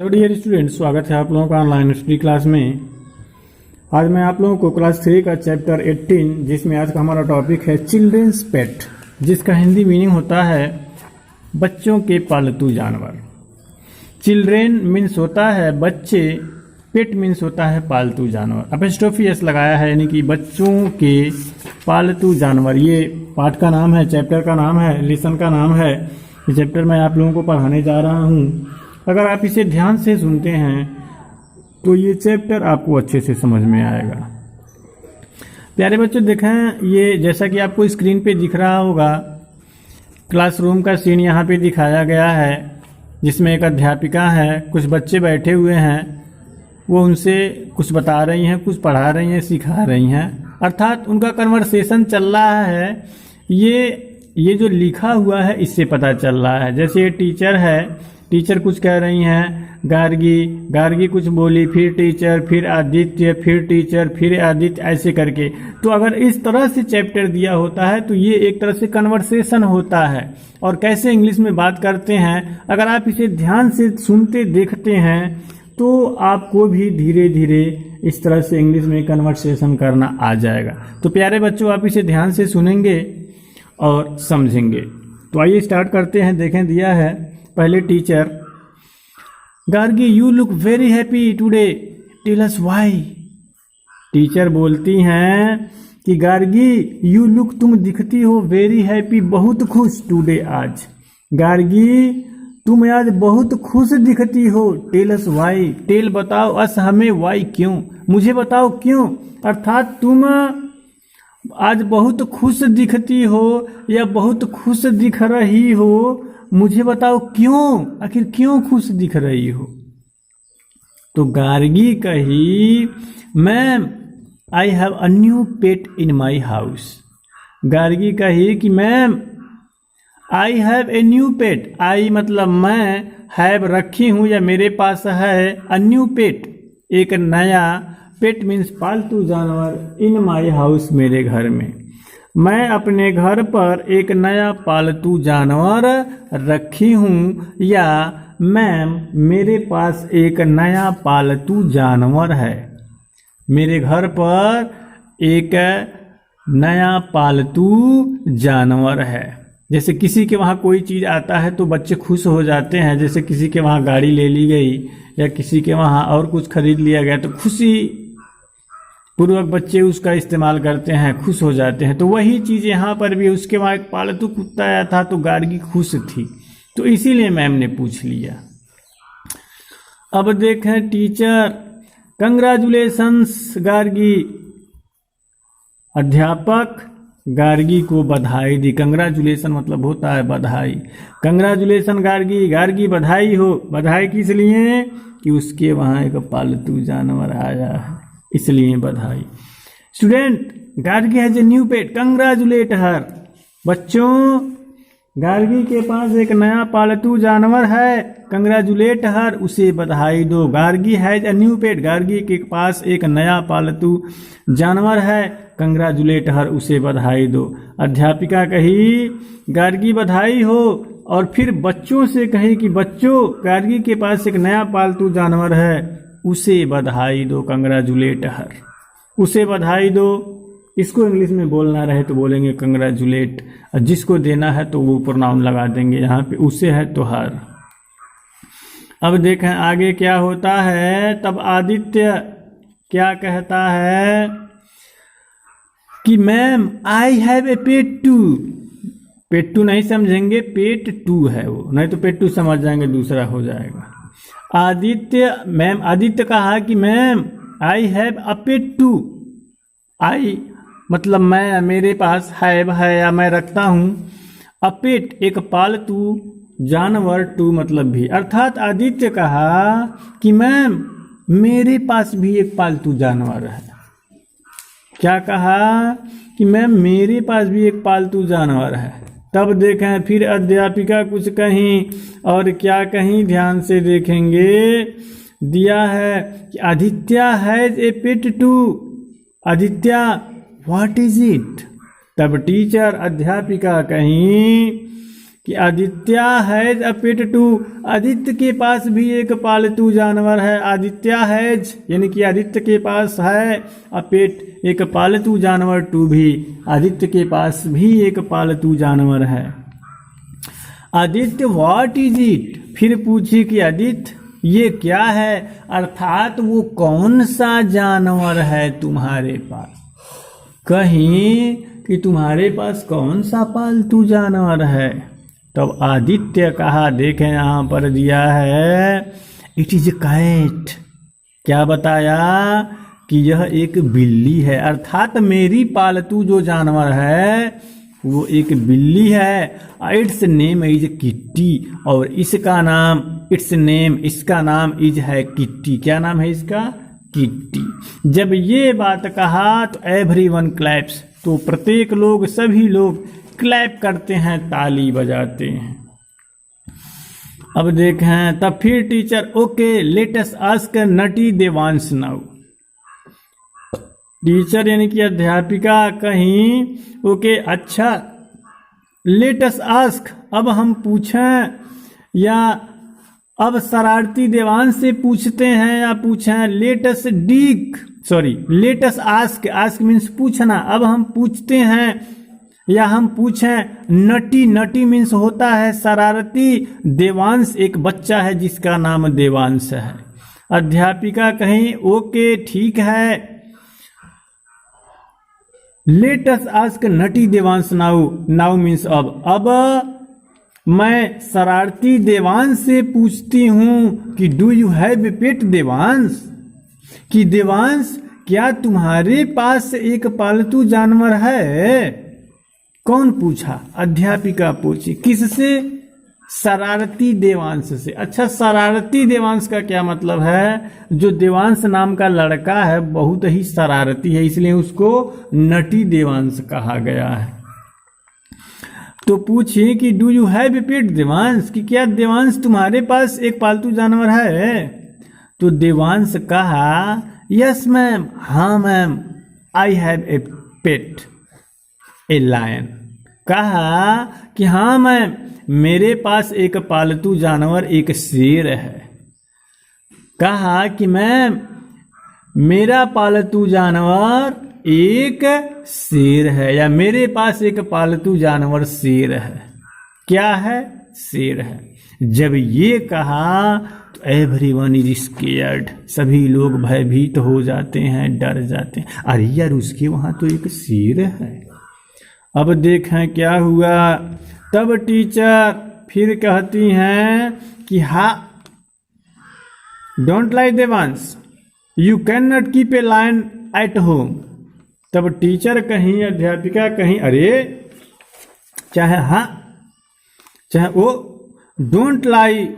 Hello dear student, स्वागत है आप लोगों का ऑनलाइन स्टडी क्लास में। आज मैं आप लोगों को क्लास 3 का चैप्टर 18, जिसमें आज का हमारा टॉपिक है चिल्ड्रेंस पेट, जिसका हिंदी मीनिंग होता है बच्चों के पालतू जानवर। चिल्ड्रेन मीन्स होता है बच्चे, पेट मीन्स होता है पालतू जानवर। एपोस्ट्रोफी एस लगाया है, यानी कि बच्चों के पालतू जानवर। ये पाठ का नाम है, चैप्टर का नाम है, लेसन का नाम है। ये चैप्टर मैं आप लोगों को पढ़ाने जा रहा हूँ। अगर आप इसे ध्यान से सुनते हैं तो ये चैप्टर आपको अच्छे से समझ में आएगा। प्यारे बच्चों, देखें ये जैसा कि आपको स्क्रीन पे दिख रहा होगा, क्लासरूम का सीन यहाँ पे दिखाया गया है, जिसमें एक अध्यापिका है, कुछ बच्चे बैठे हुए हैं, वो उनसे कुछ बता रही हैं, कुछ पढ़ा रही हैं, सिखा रही हैं, अर्थात उनका कन्वर्सेशन चल रहा है। ये जो लिखा हुआ है इससे पता चल रहा है। जैसे ये टीचर है, टीचर कुछ कह रही हैं, गार्गी कुछ बोली, फिर टीचर, फिर आदित्य, फिर टीचर, फिर आदित्य, ऐसे करके। तो अगर इस तरह से चैप्टर दिया होता है तो ये एक तरह से कन्वर्सेशन होता है। और कैसे इंग्लिश में बात करते हैं, अगर आप इसे ध्यान से सुनते देखते हैं तो आपको भी धीरे धीरे इस तरह से इंग्लिश में कन्वर्सेशन करना आ जाएगा। तो प्यारे बच्चों, आप इसे ध्यान से सुनेंगे और समझेंगे। तो आइए स्टार्ट करते हैं। देखें, दिया है पहले teacher, Gargi you look very happy today, tell us why. Teacher बोलती हैं कि गार्गी यू लुक, तुम दिखती हो, वेरी हैप्पी, बहुत खुश, टुडे, आज। गार्गी तुम आज बहुत खुश दिखती हो, टेल अस व्हाई, टेल बताओ, अस हमें, व्हाई क्यों, मुझे बताओ क्यों। अर्थात तुम आज बहुत खुश दिखती हो या बहुत खुश दिख रही हो, मुझे बताओ क्यों, आखिर क्यों खुश दिख रही हो। तो गार्गी कही, ma'am I have a new pet in my house. Gargi कही कि ma'am I have a new pet, I मतलब मैं, हैव रखी हूं या मेरे पास है, अ न्यू पेट एक नया, पेट मीन्स पालतू जानवर, इन माई हाउस मेरे घर में। मैं अपने घर पर एक नया पालतू जानवर रखी हूँ, या मैम मेरे पास एक नया पालतू जानवर है। मेरे घर पर एक नया पालतू जानवर है। जैसे किसी के वहाँ कोई चीज़ आता है तो बच्चे खुश हो जाते हैं। जैसे किसी के वहाँ गाड़ी ले ली गई या किसी के वहाँ और कुछ खरीद लिया गया तो खुशी पूर्वक बच्चे उसका इस्तेमाल करते हैं, खुश हो जाते हैं। तो वही चीज़ यहाँ पर भी, उसके वहाँ एक पालतू कुत्ता आया था तो गार्गी खुश थी, तो इसीलिए मैम ने पूछ लिया। अब देखें टीचर, कंग्रेचुलेशंस गार्गी। अध्यापक गार्गी को बधाई दी। कंग्रेचुलेशन मतलब होता है बधाई। कंग्रेचुलेशन गार्गी, गार्गी बधाई हो। बधाई किस लिए? कि उसके वहाँ एक पालतू जानवर आया है, इसलिए बधाई। Student, Gargi has a new pet, congratulate her. बच्चों, गार्गी के पास एक नया पालतू जानवर है, कंग्रेचुलेट हर, उसे बधाई दो। गार्गी हैज ए न्यू पेट, गार्गी के पास एक नया पालतू जानवर है, कंग्रेचुलेट हर, उसे बधाई दो। अध्यापिका कही, गार्गी बधाई हो, और फिर बच्चों से कही कि बच्चों, गार्गी के पास एक नया पालतू जानवर है, उसे बधाई दो, कंग्रेचुलेट हर, उसे बधाई दो। इसको इंग्लिश में बोलना रहे तो बोलेंगे कंग्रेचुलेट, और जिसको देना है तो वो प्रोनाउन लगा देंगे। यहाँ पे उसे है तो हर। अब देखें आगे क्या होता है। तब आदित्य क्या कहता है कि ma'am I have a pet too. Pet too नहीं समझेंगे, पेट टू है वो, नहीं तो पेट टू समझ जाएंगे, दूसरा हो जाएगा। आदित्य कहा कि ma'am I have a pet too. I मतलब मैं, मेरे पास, हैव है या मैं रखता हूँ, अ पेट एक पालतू जानवर, टू मतलब भी। अर्थात आदित्य कहा कि मैम मेरे पास भी एक पालतू जानवर है। क्या कहा? कि मैम मेरे पास भी एक पालतू जानवर है। तब देखें फिर अध्यापिका कुछ कहीं, और क्या कहीं ध्यान से देखेंगे। दिया है कि Aditya has a pet too. Aditya what is it? तब टीचर, अध्यापिका कहीं कि Aditya has a pet too, Aditya के पास भी एक पालतू जानवर है। आदित्य हैज यानी कि आदित्य के पास है अ पेट, एक पालतू जानवर, टू भी, आदित्य के पास भी एक पालतू जानवर है। आदित्य व्हाट इज इट, फिर पूछी कि आदित्य ये क्या है, अर्थात वो कौन सा जानवर है तुम्हारे पास, कहीं कि तुम्हारे पास कौन सा पालतू जानवर है। तब आदित्य कहा, देखें यहाँ पर दिया है इट इज कैट, क्या बताया कि यह एक बिल्ली है, अर्थात मेरी पालतू जो जानवर है वो एक बिल्ली है। इट्स नेम इज किट्टी, और इसका नाम, इट्स नेम, इसका नाम इज है किट्टी, क्या नाम है इसका, किट्टी। जब ये बात कहा तो एवरीवन क्लैप्स, तो प्रत्येक लोग, सभी लोग क्लैप करते हैं, ताली बजाते हैं। अब देखें, तब फिर teacher, okay let us ask naughty Devansh now, teacher यानी कि अध्यापिका कहीं, ओके अच्छा, लेट अस आस्क, अब हम पूछें, या अब शरारती देवांश से पूछते हैं या पूछें, लेट अस डीक, sorry let us ask, ask means पूछना, अब हम पूछते हैं या हम पूछें नटी, नटी मीन्स होता है शरारती, देवांश एक बच्चा है जिसका नाम देवांश है। अध्यापिका कहीं, ओके ठीक है, late us ask naughty Devansh now, now means अब मैं शरारती देवांश से पूछती हूं कि डू यू हैव ए पेट देवांश, कि देवांश क्या तुम्हारे पास एक पालतू जानवर है। कौन पूछा, अध्यापिका पूछी, किससे, शरारती देवांश से। अच्छा, शरारती देवांश का क्या मतलब है, जो देवांश नाम का लड़का है बहुत ही शरारती है, इसलिए उसको नटी देवांश कहा गया है। तो पूछिए कि डू यू हैव ए पेट देवांश, कि क्या देवांश तुम्हारे पास एक पालतू जानवर है। तो देवांश कहा, यस मैम, हाँ ma'am, I have a pet a lion, कहा कि हाँ मैम मेरे पास एक पालतू जानवर एक शेर है। कहा कि मैम मेरा पालतू जानवर एक शेर है, या मेरे पास एक पालतू जानवर शेर है। क्या है, शेर है। जब ये कहा तो एवरीवन इज स्केयर्ड, सभी लोग भयभीत हो जाते हैं, डर जाते हैं, अरे यार उसके वहां तो एक शेर है। अब देखें क्या हुआ, तब टीचर फिर कहती हैं कि हा, don't lie Devansh, you can not keep a lion at home. तब टीचर कहीं, अध्यापिका कहीं, अरे चाहे हाँ चाहे वो, डोंट लाई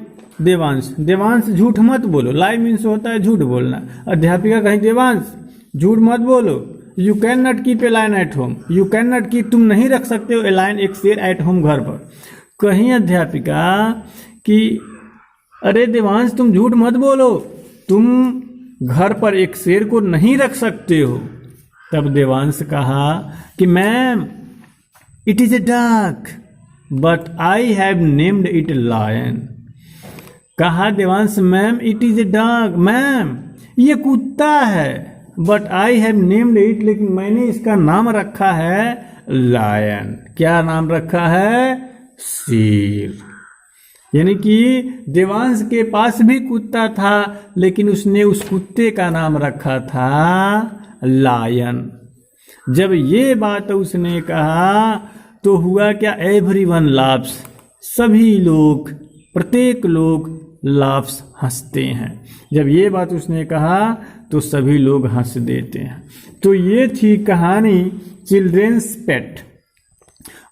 देवांश, देवांश झूठ मत बोलो, लाई मीन्स होता है झूठ बोलना। अध्यापिका कहीं, देवांश झूठ मत बोलो, you can not keep a lion at home, you can not keep, तुम नहीं रख सकते हो ए लायन, एक शेर, एट होम घर पर। कहीं अध्यापिका कि अरे देवांश तुम झूठ मत बोलो, तुम घर पर एक शेर को नहीं रख सकते हो। तब देवांश कहा कि ma'am it is a duck but I have named it lion. कहा Devansh, ma'am it is a duck, ma'am ये कुत्ता है, but I have named it, लेकिन मैंने इसका नाम रखा है लायन। क्या नाम रखा है, शेर। यानी कि देवांश के पास भी कुत्ता था, लेकिन उसने उस कुत्ते का नाम रखा था लायन। जब ये बात उसने कहा तो हुआ क्या, एवरीवन लाफ्स, सभी लोग, प्रत्येक लोग लाफ्स, हंसते हैं। जब ये बात उसने कहा तो सभी लोग हंस देते हैं। तो ये थी कहानी चिल्ड्रेंस पेट।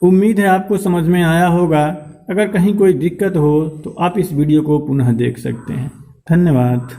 उम्मीद है आपको समझ में आया होगा। अगर कहीं कोई दिक्कत हो तो आप इस वीडियो को पुनः देख सकते हैं। धन्यवाद।